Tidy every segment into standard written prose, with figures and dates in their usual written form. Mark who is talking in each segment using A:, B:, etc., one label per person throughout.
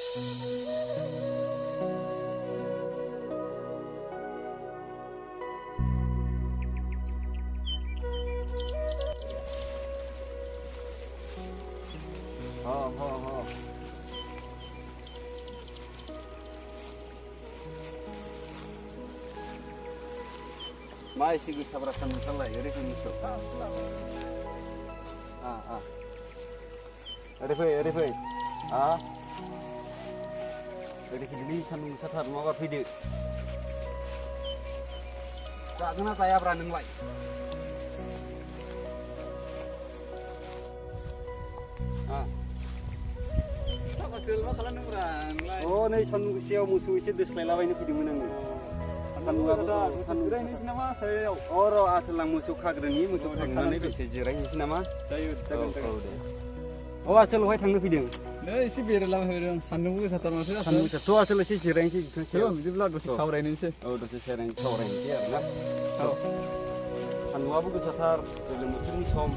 A: मा एसे गोसाब्रा सानदुंसालाय ओरैखौ मिथियो ओरै फै ओरै फैदोलै सानदुं गोसाथार नङाबा फैदो जागोन ना जायाब्रा नोंलाय मा खालामदोंब्रा नोंलाय नै सानदुं गोसायाव मोसौ एसे दोस्लायलाबायनो फैदोंमोन आङो जिरायनोसै नामा सायाव र' आसोल आं मोसौ खाग्रोनि मोसौ खाग्रोनानै दसे जिरायनोसै नामा जायो दे आसोल अहाय थांनो फैदों नै एसे बेरायलाबायदों सान्दुंबो गोसाथार माथो सान्दुं गोसाथ' आसोल एसे जिरायनोसै बिदिब्ला दसे सावरायनोसै दसे सावरायनोसै आरोना सान्दुंआबो गोसाथार गोलोम बोथोरनि सम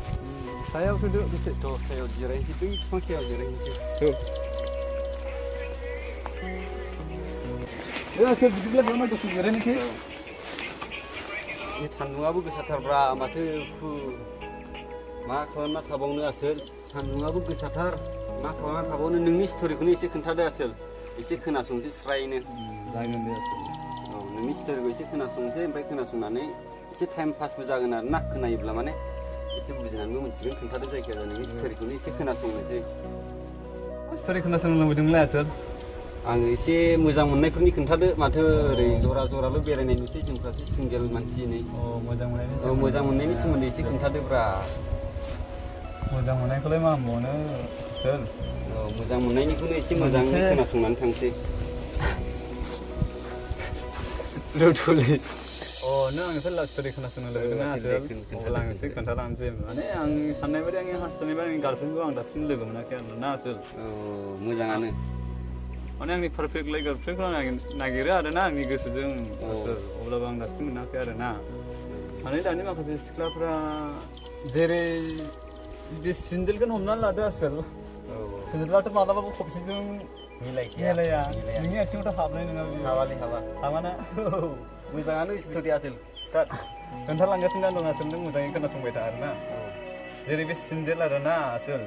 A: सायाव फैदो दसे सायाव जिरायनोसै बै बिफां सायाव जिरायनोसै आसोल बिदिब्ला बेयावनो दसे जिरायनोसै सान्दुंआबो गोसाथारब्रा माथो मा खालामना थाबावनो आसोल सान्दुंआबो गोसाथार मा खालामना थाबावनो नोंनि स्ट'रिखौनो एसे खोन्थादो आसोल एसे खोनासंसै स्रायनो जागोन दे नोंनि स्ट'रिखौ एसे खोनासंसै ओमफ्राय खोनासंनानै एसे टाइम पासबो जागोन आरो ना खोनायोब्ला माने एसे बुजिनानैबो मोनसिगोन खोन्थादो जायखिजाया नोंनि स्ट'रिखौनो एसे खोनासंनोसै स्ट'रि खोनासंनो लुबैदोंमोनलाय आसोल आङो एसे मोजां मोननायफोरनि खोन्थादो माथो ओरै जराल' बेरायनाय नुसै जोंफ्रासो सिंगेल मानसि नै मोजां मोननायनि सोमोन्दै एसे खोन्थादोब्रा मोजां मोननायखौलाय मा होनबावनो सोर मोजां मोननायनिखौनो एसे मोजाङै खोनासंनानै थांसै लुथुलि नों आंनिफ्राय लाभ स्ट'रि खोनासंनो लुबैदोंना आसोल अब्ला आं एसे खोन्थालांसै माने आं साननाय बायदि आंनि हास्थायनाय बायदि आंनि गार्लफ्रेन्डखौ आं दासिम लोगो मोनाखै आरो ना आसोल मोजाङानो माने आंनि पारफेक्ट गार्लफ्रेन्डखौ आं नागिरो आरोना आंनि गोसोजों आसोल अब्लाबो आं दासिम मोनाखै आरोना माने दानि माखासे सिख्लाफ्रा जेरै बे सिन्देलखौनो हमनानै लादो आसोल सिन्देलाथ' मालाबाबो खबसेजों मिलाया नोंनि आथिङावथ' हाबनाय नङा हाबाना मोजाङानो स्ट'रि आसोल स्टार्ट खोन्थालांगासिनो दं आसोल नों मोजाङै खोनासंबाय था आरोना जेरै बे सिन्देल आरोना आसोल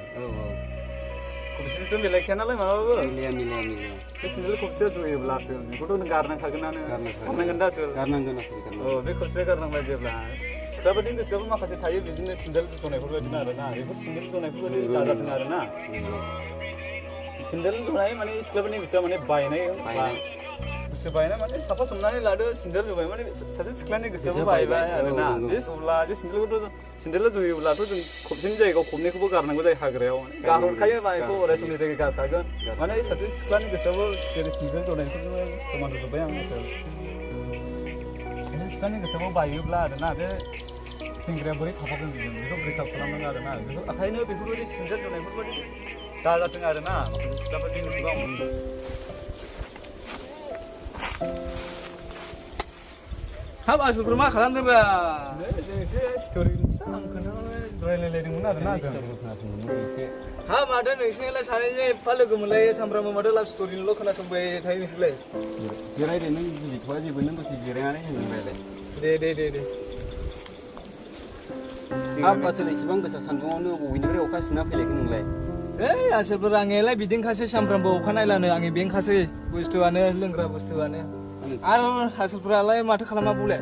A: खबसेजोंथ' मिलायखाया नालाय मालाबाबो मिलाया बे सिन्देल खबसेया जयोब्ला आसोल बेखौथ' नों गारनांखागोनानो गारनांगोन दा आसोल गारनांगोन बे खबसेया गारनांबाय जेब्ला सिख्लाफोरनि गोसोआवबो माखासे थायो बिदिनो सिन्देल जनायफोरबायदिनो आरोना बेफोर सिन्देल जनायफोरबायदि दाजाथों आरोना सिन्देल जनाय माने सिख्लाफोरनि गोसोआ माने बायनाय गोसो बायनाय माने साफा सोमनानै लादो सिन्देल जबाय माने सासे सिख्लानि गोसोआबो बायबाय आरोना बे अब्ला बे सिन्देलखौ जयोब्लाथ' जों खबसेनि जायगायाव खबनैखौबो गारनांगौ जायो हाग्रायाव गारहरखायो बेखौ अराय समनि थाखाय गारखागोन माने सासे सिख्लानि गोसोआवबो जेरै सिन्देल जनायफोरजों समान होजोब्बाय आं सासे सिख्लानि गोसोआव बायोब्ला आरोना बे सेंग्राया बोरै थाफागोन बेखौ ब्रेकआप खालामनांगौ आरोना ओंखायनो बेफोरबायदि सिन्देल जनायफोरबायदि दाजाथों आरोना सिख्लाफोरनि गोसोआव हाब आसोलफोर मा खालामदोंब्रा जों एसे स्ट'रि आं खोन्थानानै रायलायलायदोंमोन आरोना जों हाब माथो नोंसिनिलाय सानैजों एफा लोगो मोनलायो सानफ्रामबो माथो लाभ स्ट'रिनिल' खोनासंबाय थायो नोंसोरलाय जिरायदो नों बुजिथ'वा जेबो नों दसे जिरायनानै जों रायलाय दे हाब आसोल एसेबां गोसा सान्दुङावनो बबेनिफ्राय अखा सिना फैलायखो नोंलाय आसोलफोर आंनियालाय बिदिनोखासै सानफ्रामबो अखा नायलानो आंनि बेंकखासै बुस्थुआनो लोंग्रा बुस्थुआनो आरो आसोलफोरालाय माथो खालामा बुंलाय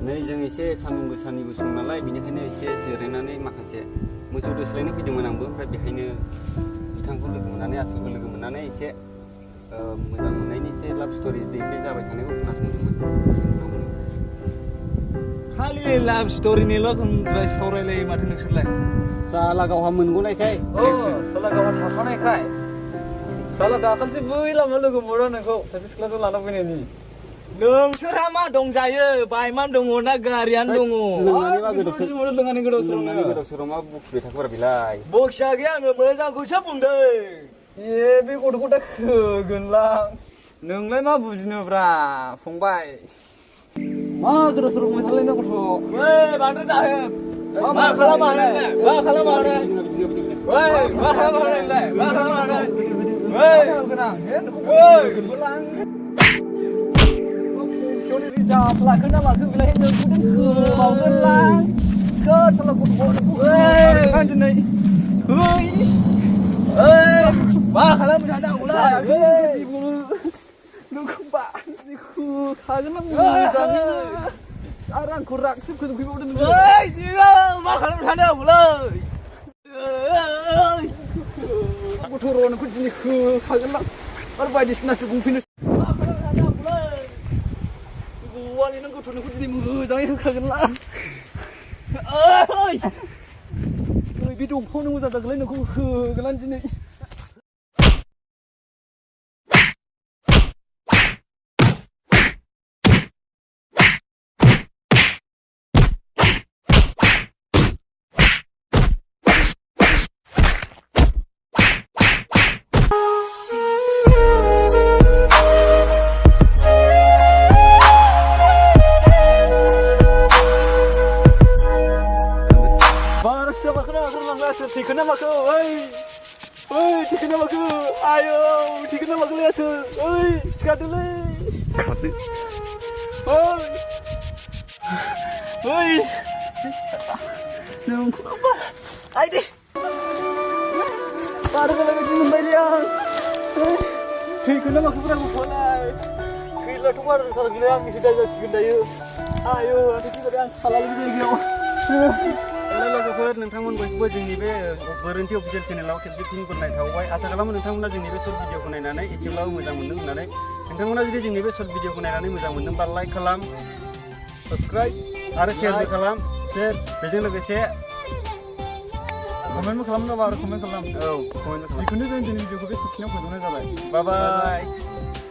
A: नै जों एसे सान्दुं गोसानिबो सम नालाय बेनिखायनो एसे जिरायनानै माखासे मोसौ दोस्लायनो फैदोंमोन आंबो ओमफ्राय बेहायनो बिथांखौ लोगो मोननानै आसोलखौ लोगो मोननानै एसे मोजां मोननायनि एसे लाभ स्ट'रि दैलि जाबाय थानायखौ खोनासंदोंमोन खालि लाभ स्ट'रिनिल' सावरायलायो माथो नोंसोरलाय साला गावहा मोनग'नायखाय साला गावहा थाखानायखाय साला दाखालिसो बै लामायाव लोगो मोनदों नोंखौ सासे सिख्लाखौ लाना फैनायनि नोंसोरहा मा दंजायो बाइमान दङ ना गारियानो दङ लोंनानै गोदाव सोराव मा बखिबाय थाखोब्रा बेलाय बखिया गैया आङो मोजांखौसो बुंदों बे गथ'खौ दा खोगोनलां नोंलाय मा बुजिनोब्रा फंबाय मा गोदाव सोराव बुंबाय थालाय ना गथ' बांद्राय दाहो मा खालामा मा खालामा मा खालामा kenang, belang. Chốn đi chào lại cứ năm mà cứ lấy đường cứ đến cửa vào ngân lang, cơ sao là một bộ ăn trên này, ba khả năng mình đang ngủ lại, đừng không bạn, đi khu khá cái lắm người orang kurang sih kudu kudu udah dia makan ada mulai aku turun aku sini ke kagak berbagai di sana sebung pinus makan ada mulai gua ini aku turun aku sini mu jangan kagak ơi ơi bị trùng phong nó ra lên nó cũng cái lan sini thì kenapa kau, thì kenapa kau, ayo, thì kenapa kau lihat, sekarang dulu, nunggu apa, ayo deh, baru kalau kita Mumbai liang, thì kenapa kau pernah mulai, kita tuh baru kalau liang isi daya segala ayo, nanti kita liang salah lagi lagi. लोगोफोर नोंथांमोन बयबो जोंनि बे बोरोन्थि official चेनेलाव खेबसे फिन नायथावबाय आसा खालामो नोंथांमोना जोंनि बे शर्ट भिडिअखौ नायनानै एसेब्लाबो मोजां मोनदों होननानै नोंथांमोना जुदि जोंनि बे शर्ट भिडिअखौ नायनानै मोजां मोनदोंबा लाइक खालाम साबस्क्राइब आरो शेयारबो खालाम बेजों लोगोसे कमेन्टबो खालामनांगौ आरो कमेन्ट खालाम औ कमेन्ट खालाम जिखुनु जों दिनै भिडिअखौ बे सखिनायाव फोजोबनाय जाबाय बाय बाय